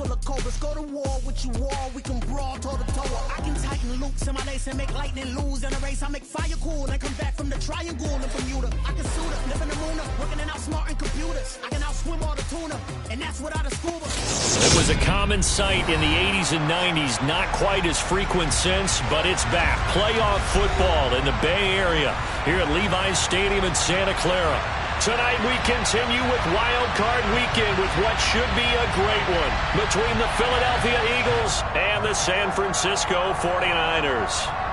full of cobras. Go to war with you all, we can brawl toe to toe. I can tighten loops in my lace and make lightning lose in a race. I make fire cool and come back from the triangle in Bermuda. I can suit up, live in the moon, working and outsmarting computers. I can outswim all the tuna, and that's without a scuba. It was a common sight in the 80s and 90s, not quite as frequent since, but it's back. Playoff football in the Bay Area here at Levi's Stadium in Santa Clara. Tonight we continue with Wild Card Weekend with what should be a great one between the Philadelphia Eagles and the San Francisco 49ers.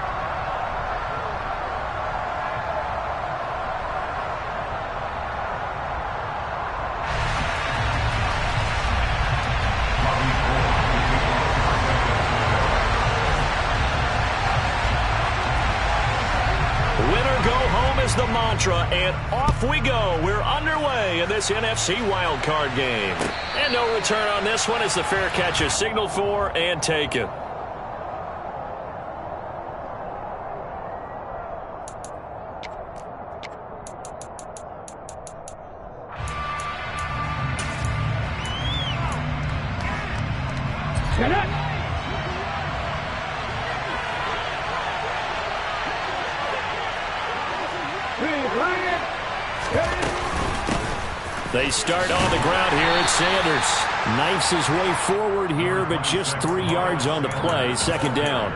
The mantra, and off we go. We're underway in this NFC wildcard game. And no return on this one as the fair catch is signaled for and taken. They start on the ground here at Sanders. Knifes his way forward here, but just 3 yards on the play. Second down.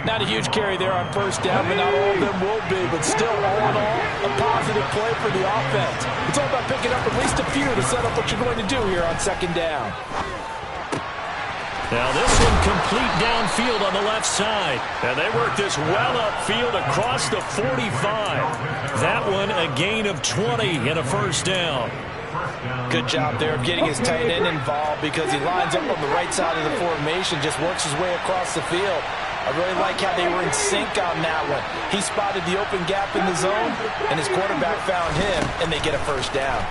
Not a huge carry there on first down, but not all of them will be. But still, all in all, a positive play for the offense. It's all about picking up at least a few to set up what you're going to do here on second down. Now this one complete downfield on the left side. And they work this well upfield across the 45. That one a gain of 20 and a first down. Good job there of getting his tight end involved because he lines up on the right side of the formation, just works his way across the field. I really like how they were in sync on that one. He spotted the open gap in the zone, and his quarterback found him, and they get a first down.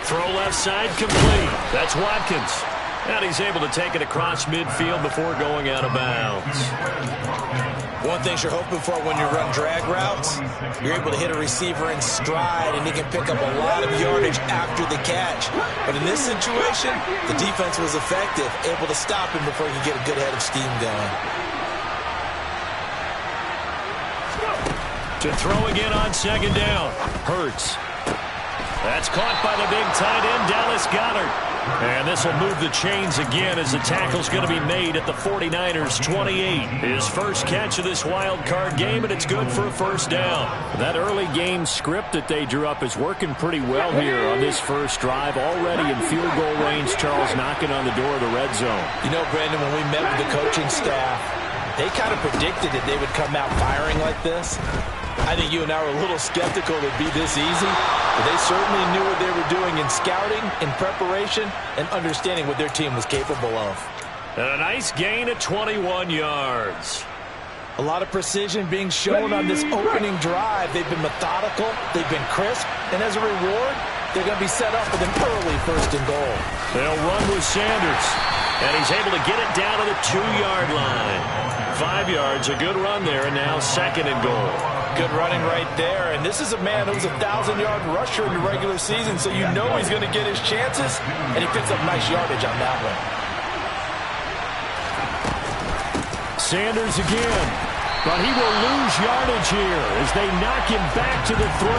Throw left side complete. That's Watkins. And he's able to take it across midfield before going out of bounds. One thing you're hoping for when you run drag routes, you're able to hit a receiver in stride, and he can pick up a lot of yardage after the catch. But in this situation, the defense was effective, able to stop him before he could get a good head of steam going. To throw again on second down. Hurts. That's caught by the big tight end, Dallas Goedert. And this will move the chains again as the tackle's going to be made at the 49ers' 28. His first catch of this wild card game, and it's good for a first down. That early game script that they drew up is working pretty well here on this first drive. Already in field goal range, Charles knocking on the door of the red zone. You know, Brandon, when we met with the coaching staff, they kind of predicted that they would come out firing like this. I think you and I were a little skeptical it would be this easy, but they certainly knew what they were doing in scouting, in preparation, and understanding what their team was capable of. And a nice gain of 21 yards. A lot of precision being shown on this opening drive. They've been methodical, they've been crisp, and as a reward, they're going to be set up with an early first and goal. They'll run with Sanders, and he's able to get it down to the 2-yard line. 5 yards, a good run there, and now second and goal. Good running right there, and this is a man who's a 1,000-yard rusher in the regular season, so you know he's going to get his chances, and he picks up nice yardage on that one. Sanders again, but he will lose yardage here as they knock him back to the 3.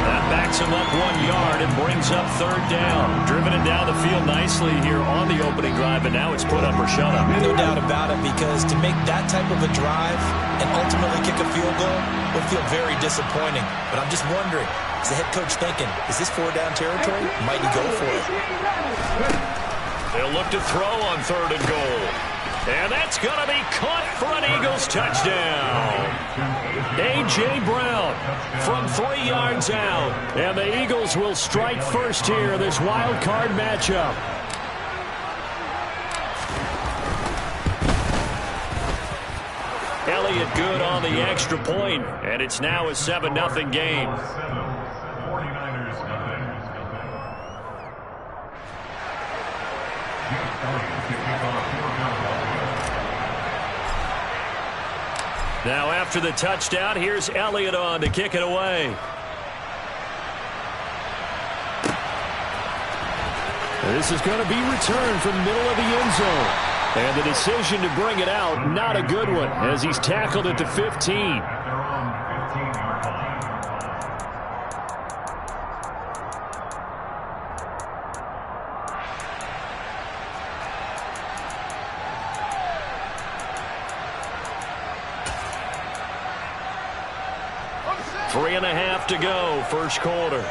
That backs him up 1 yard and brings up third down. Driven it down the field nicely here on the opening drive, and now it's put up or shut up. No doubt about it, because to make that type of a drive and ultimately kick a field goal would feel very disappointing. But I'm just wondering, is the head coach thinking, is this 4-down territory? Might he go for it? They'll look to throw on third and goal. And that's going to be caught for an Eagles touchdown. A.J. Brown from 3 yards out. And the Eagles will strike first here, this wild card matchup. Elliott good on the extra point, and it's now a 7-0 game. Now after the touchdown, here's Elliott on to kick it away. This is going to be returned from the middle of the end zone. And the decision to bring it out, not a good one, as he's tackled at the 15. Three and a half to go, first quarter.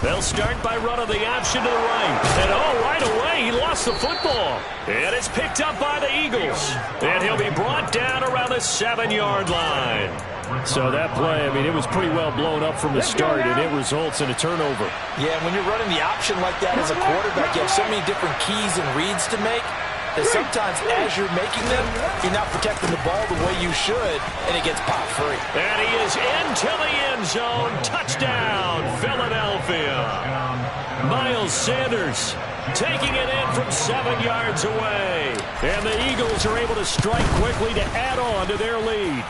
They'll start by running the option to the right. And right away, he lost the football. And it's picked up by the Eagles. And he'll be brought down around the 7-yard line. So that play, I mean, it was pretty well blown up from the start, and it results in a turnover. Yeah, when you're running the option like that as a quarterback, you have so many different keys and reads to make that sometimes as you're making them, you're not protecting the ball the way you should, and it gets popped free. And he is into the end zone. Touchdown, Philadelphia. Miles Sanders taking it in from 7 yards away. And the Eagles are able to strike quickly to add on to their lead.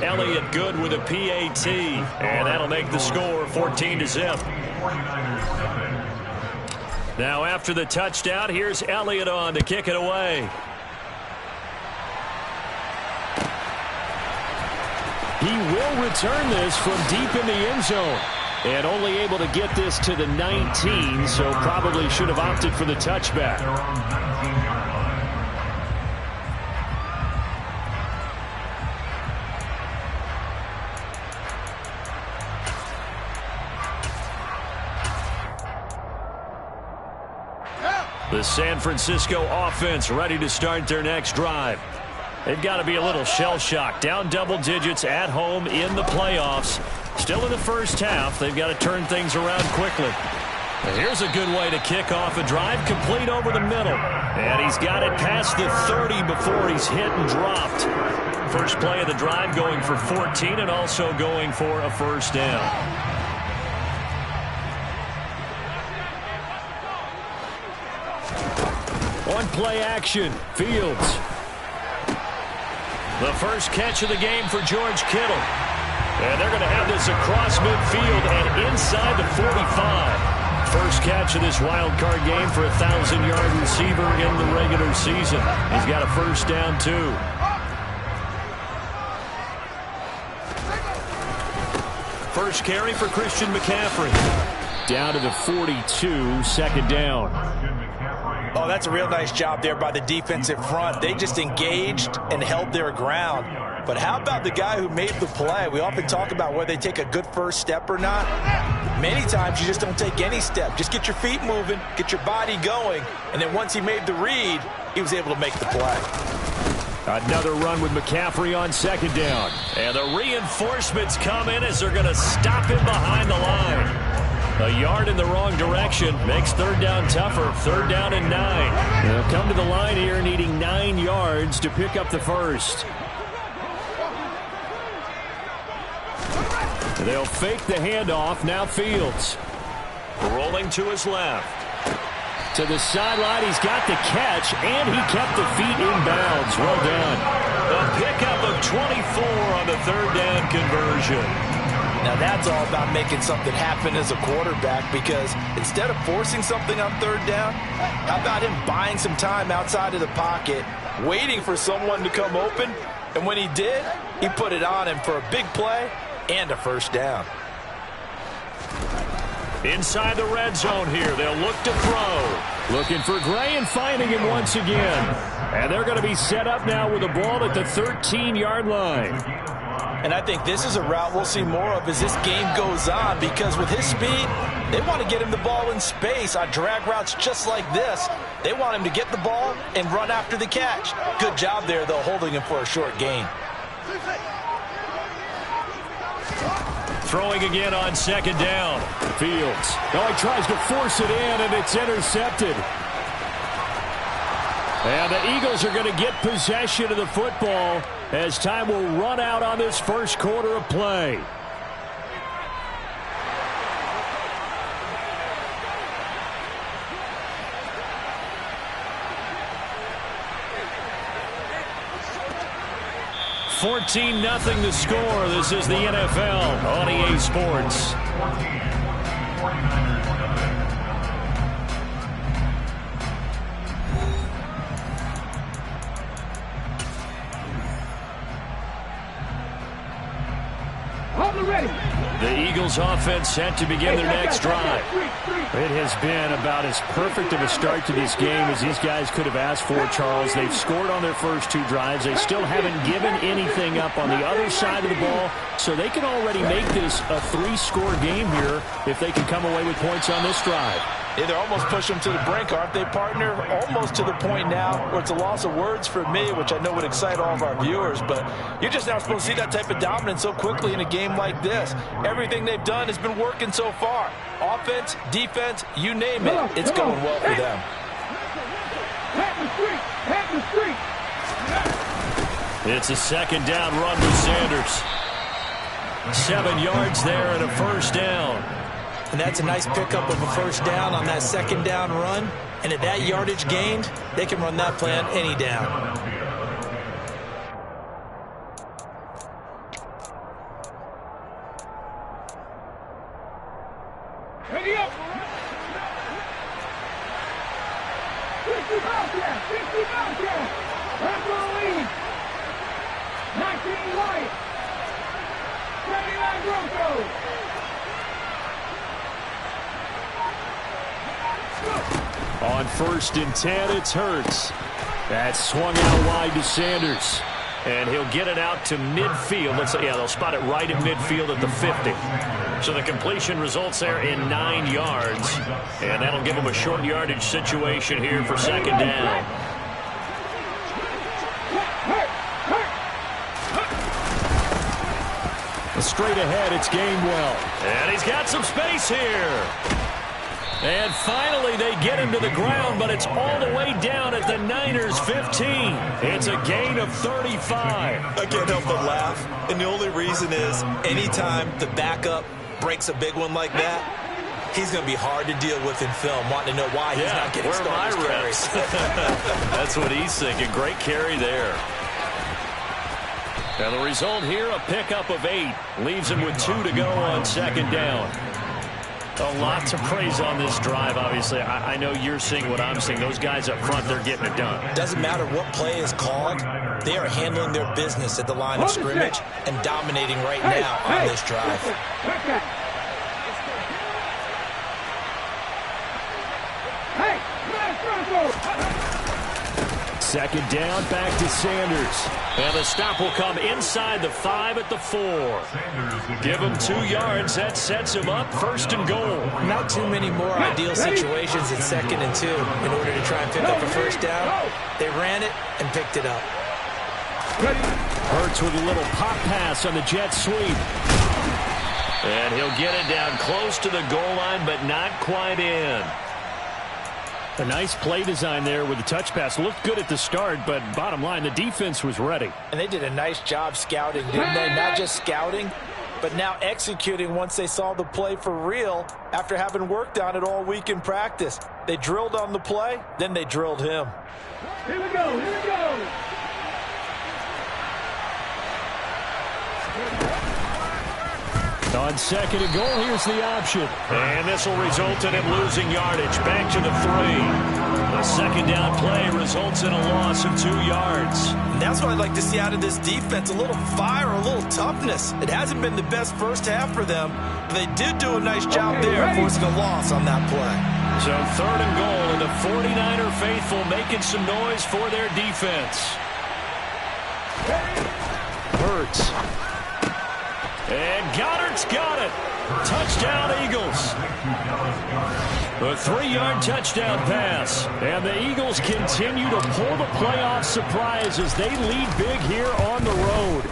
Elliott good with a PAT, and that'll make the score 14-0. Now after the touchdown, here's Elliott on to kick it away. He will return this from deep in the end zone. And only able to get this to the 19, so probably should have opted for the touchback. The San Francisco offense ready to start their next drive. They've got to be a little shell-shocked. Down double digits at home in the playoffs. Still in the first half. They've got to turn things around quickly. And here's a good way to kick off a drive, complete over the middle. And he's got it past the 30 before he's hit and dropped. First play of the drive going for 14 and also going for a first down. On play action, Fields. The first catch of the game for George Kittle. And they're going to have this across midfield and inside the 45. First catch of this wild card game for a 1,000-yard receiver in the regular season. He's got a first down, too. First carry for Christian McCaffrey. Down to the 42, second down. Oh, that's a real nice job there by the defensive front. They just engaged and held their ground. But how about the guy who made the play? We often talk about whether they take a good first step or not. Many times you just don't take any step. Just get your feet moving, get your body going, and then once he made the read, he was able to make the play. Another run with McCaffrey on second down. And the reinforcements come in as they're going to stop him behind the line. A yard in the wrong direction makes third down tougher. Third down and 9. They'll come to the line here needing 9 yards to pick up the first. They'll fake the handoff. Now Fields. Rolling to his left. To the sideline. He's got the catch, and he kept the feet in bounds. Well done. A pickup of 24 on the third down conversion. Now that's all about making something happen as a quarterback, because instead of forcing something on third down, how about him buying some time outside of the pocket, waiting for someone to come open, and when he did, he put it on him for a big play and a first down. Inside the red zone here, they'll look to throw. Looking for Gray and finding him once again. And they're going to be set up now with the ball at the 13-yard line. And I think this is a route we'll see more of as this game goes on, because with his speed, they want to get him the ball in space on drag routes just like this. They want him to get the ball and run after the catch. Good job there, though, holding him for a short gain. Throwing again on second down. Fields. Oh, he tries to force it in, and it's intercepted. And the Eagles are going to get possession of the football as time will run out on this first quarter of play. 14-0 the score. This is the NFL on EA Sports. The Eagles offense set to begin their next drive. It has been about as perfect of a start to this game as these guys could have asked for, Charles. They've scored on their first 2 drives. They still haven't given anything up on the other side of the ball, so they can already make this a 3-score game here if they can come away with points on this drive. Yeah, they're almost pushing them to the brink, aren't they, partner? Almost to the point now where it's a loss of words for me, which I know would excite all of our viewers, but you're just not supposed to see that type of dominance so quickly in a game like this. Everything they've done has been working so far. Offense, defense, you name it, it's going well for them. It's a second down run with Sanders. 7 yards there and a first down. And that's a nice pickup of a first down on that second down run. And at that yardage gained, they can run that play on any down. Ready up! 50 Bobcat! 50 Bobcat! That's all lead! 19 White! 79 Broncos! On 1st and 10, it's Hurts. That's swung out wide to Sanders. And he'll get it out to midfield. They'll spot it right at midfield at the 50. So the completion results there in 9 yards. And that'll give them a short yardage situation here for second down. Straight ahead, it's Gainwell. And he's got some space here. And finally, they get him to the ground, but it's all the way down at the Niners' 15. It's a gain of 35. I can't help but laugh, and the only reason is anytime the backup breaks a big one like that, he's going to be hard to deal with in film, wanting to know why he's not getting started carries. That's what he's thinking. Great carry there. And the result here, a pickup of 8. Leaves him with 2 to go on second down. A lot to praise on this drive, obviously. I know you're seeing what I'm seeing. Those guys up front, they're getting it done. Doesn't matter what play is called. They are handling their business at the line of scrimmage and dominating right now on this drive. Second down, back to Sanders. And the stop will come inside the 5 at the 4. Give him 2 yards. That sets him up 1st and goal. Not too many more ideal situations at 2nd and 2 in order to try and pick up a first down. They ran it and picked it up. Hurts with a little pop pass on the jet sweep. And he'll get it down close to the goal line, but not quite in. A nice play design there with the touch pass. Looked good at the start, but bottom line, the defense was ready. And they did a nice job scouting, didn't they? Not just scouting, but now executing once they saw the play for real after having worked on it all week in practice. They drilled on the play, then they drilled him. Here we go, here we go. On 2nd and goal, here's the option. And this will result in him losing yardage. Back to the 3. The second down play results in a loss of 2 yards. And that's what I'd like to see out of this defense. A little fire, a little toughness. It hasn't been the best first half for them, but they did do a nice job there forcing a loss on that play. So 3rd and goal, and the 49er faithful making some noise for their defense. Hurts. And Goddard's got it. Touchdown, Eagles. A 3-yard touchdown pass. And the Eagles continue to pull the playoff surprise as they lead big here on the road.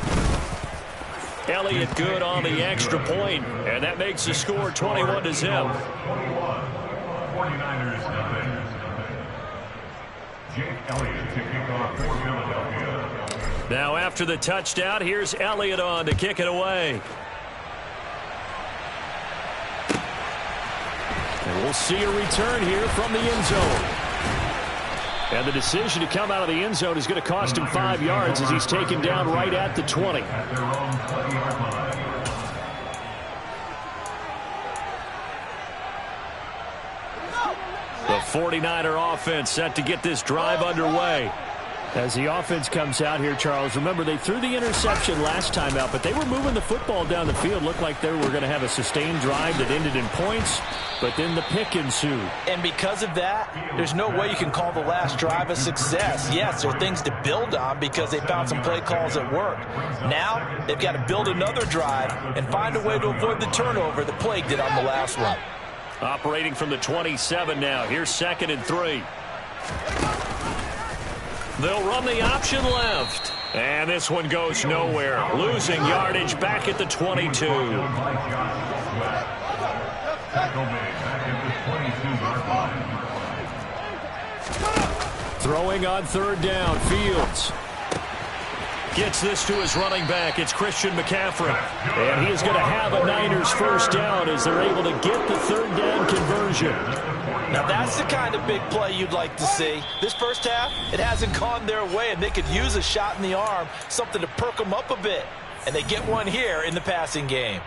Elliott good on the extra point, and that makes the score 21-0. 49ers nothing. Jake Elliott to kick off for Philadelphia. Now after the touchdown, here's Elliott on to kick it away. And we'll see a return here from the end zone. And the decision to come out of the end zone is going to cost him 5 yards as he's taken down right at the 20. The 49er offense set to get this drive underway. As the offense comes out here, Charles, remember they threw the interception last time out, but they were moving the football down the field. Looked like they were going to have a sustained drive that ended in points, but then the pick ensued. And because of that, there's no way you can call the last drive a success. Yes, there are things to build on because they found some play calls that worked. Now, they've got to build another drive and find a way to avoid the turnover that plagued it on the last one. Operating from the 27 now. Here's 2nd and 3. They'll run the option left. And this one goes nowhere. Losing yardage back at the 22. Throwing on 3rd down. Fields gets this to his running back. It's Christian McCaffrey. And he is going to have a Niners first down as they're able to get the 3rd down conversion. Now that's the kind of big play you'd like to see. This first half, it hasn't gone their way, and they could use a shot in the arm, something to perk them up a bit. And they get one here in the passing game.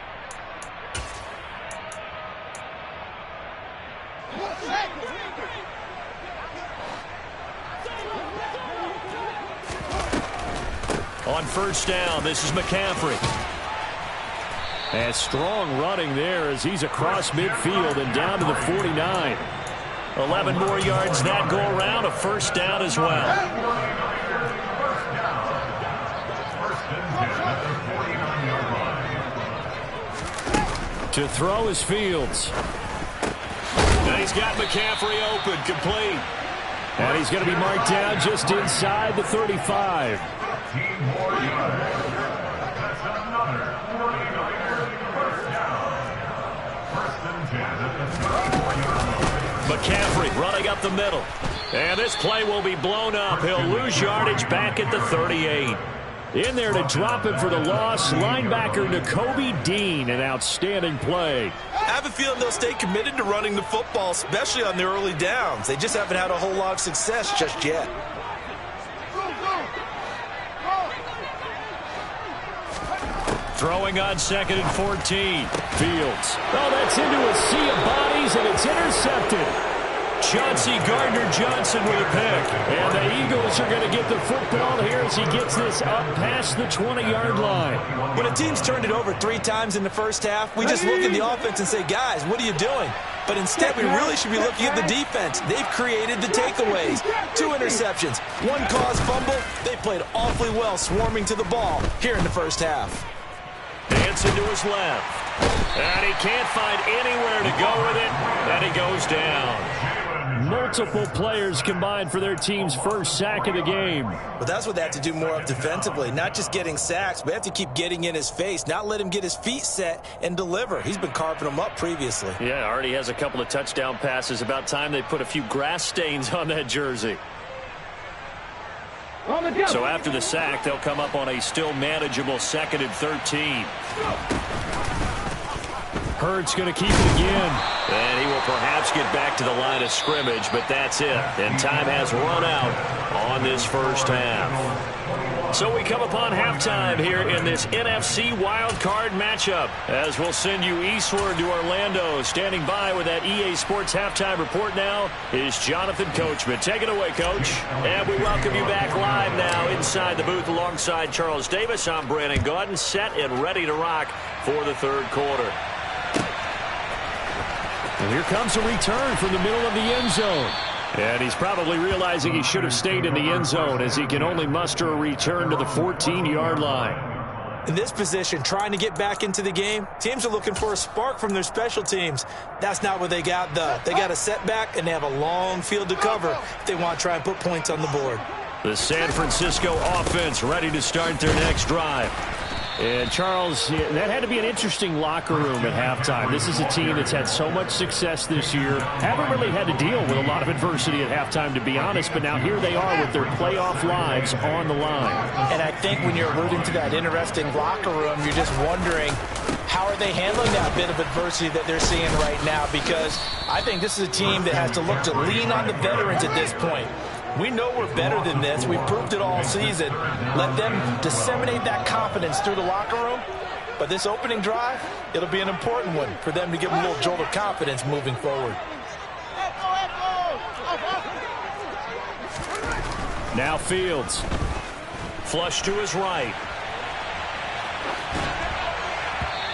On 1st down, this is McCaffrey. And strong running there as he's across midfield and down to the 49. 11 more yards that go around, a 1st down as well. To throw is Fields. And he's got McCaffrey open, complete. And he's going to be marked down just inside the 35. McCaffrey running up the middle. And this play will be blown up. He'll lose yardage back at the 38. In there to drop him for the loss, linebacker Nakobe Dean, an outstanding play. I have a feeling they'll stay committed to running the football, especially on the early downs. They just haven't had a whole lot of success just yet. Throwing on 2nd and 14. Fields. Oh, that's into a sea of bodies, and it's intercepted. Chauncey Gardner-Johnson with a pick. And the Eagles are going to get the football here as he gets this up past the 20-yard line. When a team's turned it over 3 times in the first half, we just look at the offense and say, guys, what are you doing? But instead, we really should be looking at the defense. They've created the takeaways. 2 interceptions, 1 caused fumble. They played awfully well swarming to the ball here in the first half. Hanson to his left. And he can't find anywhere to go with it. And he goes down. Multiple players combined for their team's first sack of the game. But that's what they have to do more of defensively. Not just getting sacks, but have to keep getting in his face. Not let him get his feet set and deliver. He's been carving them up previously. Yeah, already has a couple of touchdown passes. About time they put a few grass stains on that jersey. So after the sack, they'll come up on a still manageable 2nd and 13. Hurts going to keep it again. And he will perhaps get back to the line of scrimmage, but that's it. And time has run out on this first half. So we come upon halftime here in this NFC Wild Card matchup, as we'll send you eastward to Orlando. Standing by with that EA Sports Halftime Report now is Jonathan Coachman. Take it away, Coach. And we welcome you back live now inside the booth alongside Charles Davis. I'm Brandon Gaudin, set and ready to rock for the 3rd quarter. And here comes a return from the middle of the end zone. And he's probably realizing he should have stayed in the end zone as he can only muster a return to the 14-yard line. In this position, trying to get back into the game, teams are looking for a spark from their special teams. That's not what they got, though. They got a setback, and they have a long field to cover if they want to try and put points on the board. The San Francisco offense ready to start their next drive. And, Charles, that had to be an interesting locker room at halftime. This is a team that's had so much success this year. Haven't really had to deal with a lot of adversity at halftime, to be honest. But now here they are with their playoff lives on the line. And I think when you're alluding to that interesting locker room, you're just wondering, how are they handling that bit of adversity that they're seeing right now? Because I think this is a team that has to look to lean on the veterans at this point. We know we're better than this. We've proved it all season. Let them disseminate that confidence through the locker room. But this opening drive, it'll be an important one for them to give them a little jolt of confidence moving forward. Now Fields. Flush to his right.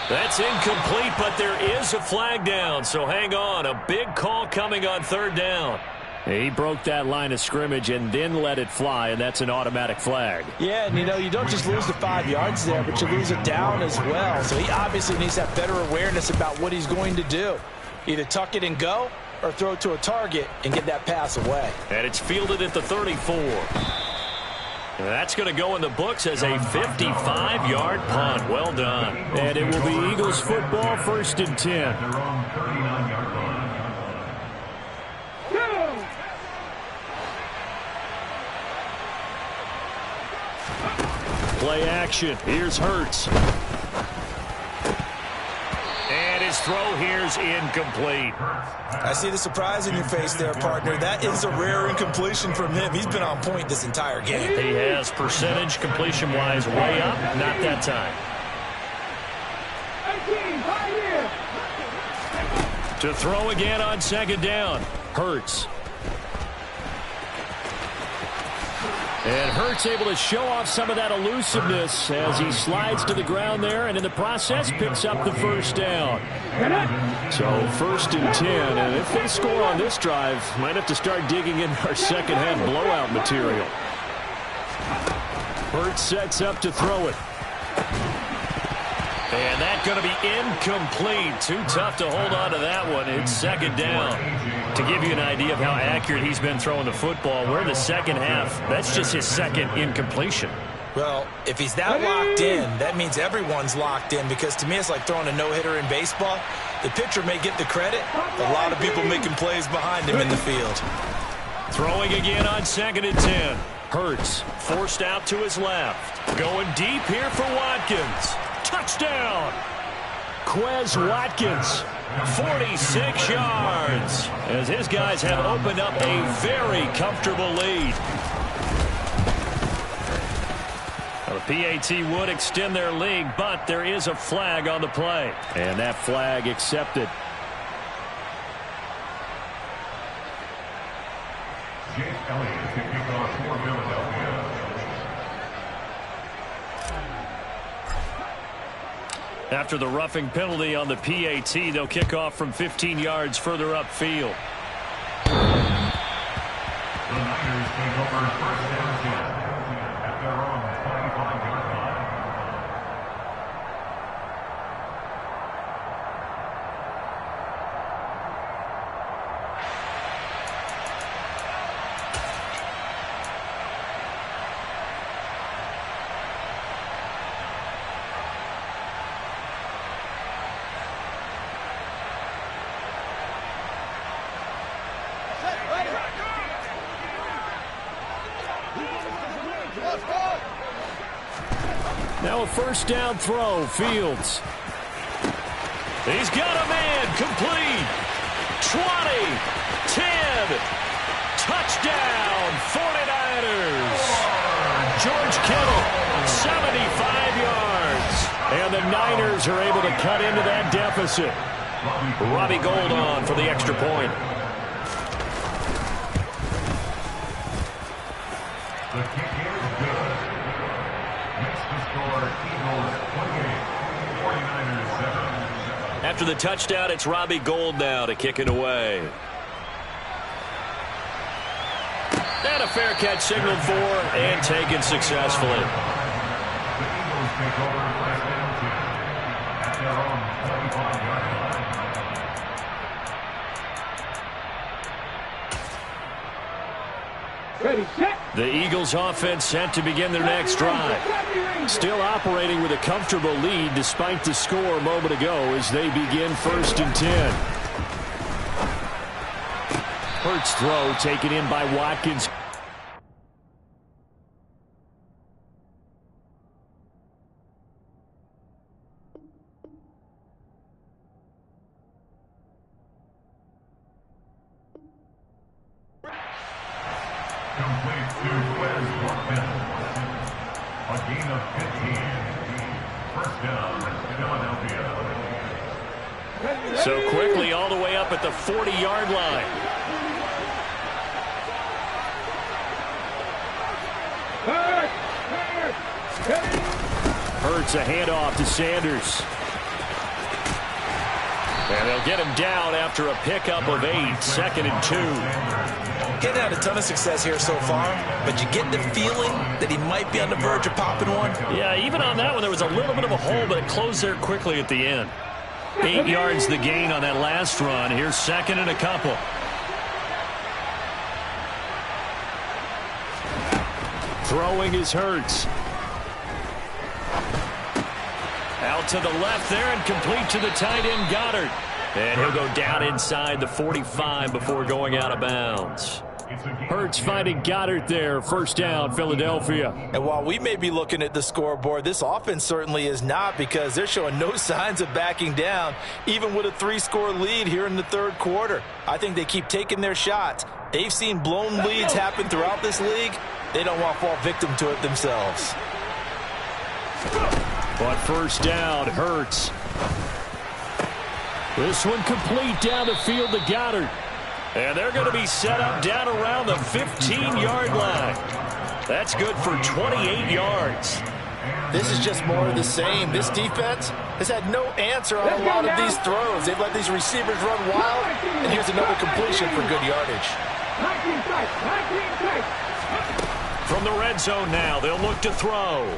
That's incomplete, but there is a flag down, so hang on. A big call coming on third down. He broke that line of scrimmage and then let it fly, and that's an automatic flag. Yeah, and you don't just lose the 5 yards there, but you lose it down as well. So he obviously needs to have better awareness about what he's going to do. Either tuck it and go or throw it to a target and get that pass away. And it's fielded at the 34. That's going to go in the books as a 55-yard punt. Well done. And it will be Eagles football, 1st and 10. Their own 39-yard line. Play action. Here's Hurts. And his throw here's incomplete. I see the surprise in your face there, partner. That is a rare incompletion from him. He's been on point this entire game. He has percentage completion-wise way up. Not that time. 18, 5 years. To throw again on 2nd down. Hurts. And Hurts able to show off some of that elusiveness as he slides to the ground there, and in the process picks up the 1st down. So 1st and 10, and if they score on this drive, might have to start digging in our second-half blowout material. Hurts sets up to throw it. And that's going to be incomplete. Too tough to hold on to that one. It's 2nd down. To give you an idea of how accurate he's been throwing the football, we're in the second half. That's just his 2nd incompletion. Well, if he's that locked in, that means everyone's locked in, because to me it's like throwing a no-hitter in baseball. The pitcher may get the credit. A lot of people making plays behind him in the field. Throwing again on 2nd and 10. Hurts forced out to his left. Going deep here for Watkins. Touchdown! Quez Watkins, 46 yards, as his guys have opened up a very comfortable lead. Now, the PAT would extend their lead, but there is a flag on the play. And that flag accepted. Jake Elliott to kick off for Philadelphia. After the roughing penalty on the PAT, they'll kick off from 15 yards further upfield. The Niners take over 1st and 10 at their own 25-yard line. Now a 1st down throw. Fields. He's got a man. Complete. 20. 10. Touchdown. 49ers. George Kittle. 75 yards. And the Niners are able to cut into that deficit. Robbie Gould on for the extra point. The kick is good. Makes the score Eagles 28, 49ers 7. After the touchdown, it's Robbie Gould now to kick it away. And a fair catch signaled for and taken successfully. The Eagles take over 1st and 10 at their own 25-yard line. Ready, set. The Eagles offense set to begin their next drive. Still operating with a comfortable lead despite the score a moment ago as they begin 1st and 10. Hurts throw taken in by Watkins. complete to Wes Watkins. A gain of 15. First down, Philadelphia. So quickly all the way up at the 40-yard line. Hurts a handoff to Sanders. And they'll get him down after a pickup of 8, 2nd and 2. Getting had a ton of success here so far, but you get the feeling that he might be on the verge of popping one. Yeah, even on that one, there was a little bit of a hole, but it closed there quickly at the end. 8 yards the gain on that last run. Here's 2nd and a couple. Throwing is Hurts. Out to the left there and complete to the tight end Goddard. And he'll go down inside the 45 before going out of bounds. Hurts finding Goddard there. First down, Philadelphia. And while we may be looking at the scoreboard, this offense certainly is not, because they're showing no signs of backing down, even with a 3-score lead here in the third quarter. I think they keep taking their shots. They've seen blown leads happen throughout this league. They don't want to fall victim to it themselves. But first down, Hurts. This one complete down the field to Goddard. And they're going to be set up down around the 15-yard line. That's good for 28 yards. This is just more of the same. This defense has had no answer on a lot of these throws. They've let these receivers run wild, and here's another completion for good yardage. From the red zone now, they'll look to throw.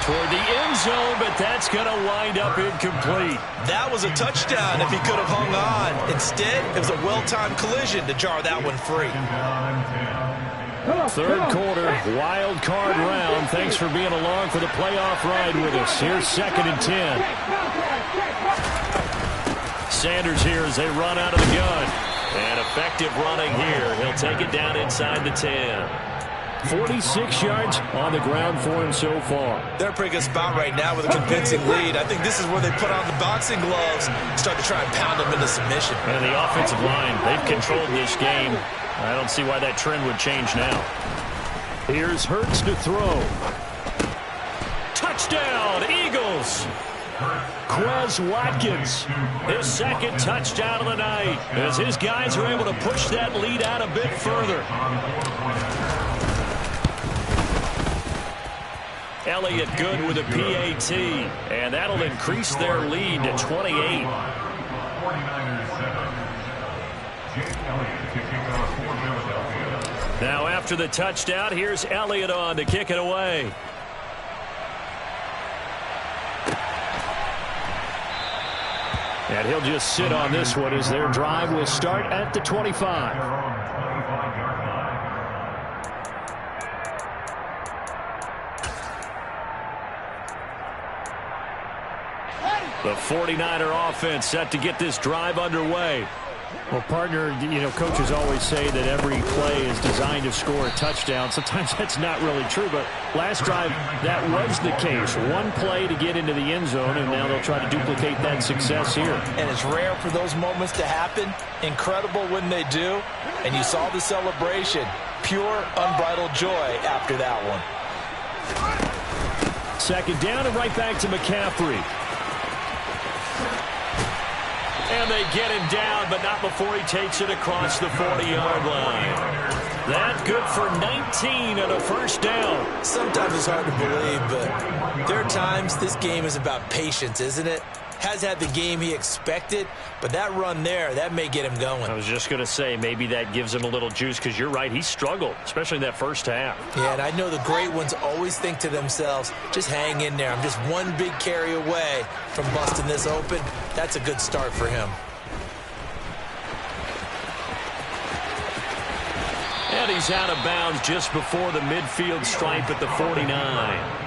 Toward the end zone, but that's going to wind up incomplete. That was a touchdown if he could have hung on. Instead, it was a well-timed collision to jar that one free. Third quarter, wild card round. Thanks for being along for the playoff ride with us. Here's 2nd and 10. Sanders here as they run out of the gun. And effective running here. He'll take it down inside the 10. 46 yards on the ground for him so far. They're a pretty good spot right now with a convincing lead. I think this is where they put on the boxing gloves, start to try and pound them into submission. And the offensive line, they've controlled this game. I don't see why that trend would change now. Here's Hurts to throw. Touchdown, Eagles! Wes Watkins, his 2nd touchdown of the night, as his guys are able to push that lead out a bit further. Elliott good with a PAT, and that'll increase their lead to 28. Now after the touchdown, here's Elliott on to kick it away. And he'll just sit on this one as their drive will start at the 25. The 49er offense set to get this drive underway. Well, partner, coaches always say that every play is designed to score a touchdown. Sometimes that's not really true, but last drive, that was the case. One play to get into the end zone, and now they'll try to duplicate that success here. And it's rare for those moments to happen. Incredible when they do. And you saw the celebration. Pure, unbridled joy after that one. 2nd down and right back to McCaffrey. And they get him down, but not before he takes it across the 40-yard line. That good for 19 and a first down. Sometimes it's hard to believe, but there are times this game is about patience, isn't it? Has had the game he expected, but that run there, that may get him going. I was just going to say, maybe that gives him a little juice, because you're right, he struggled, especially in that first half. Yeah, and I know the great ones always think to themselves, just hang in there. I'm just one big carry away from busting this open. That's a good start for him. And he's out of bounds just before the midfield stripe at the 49.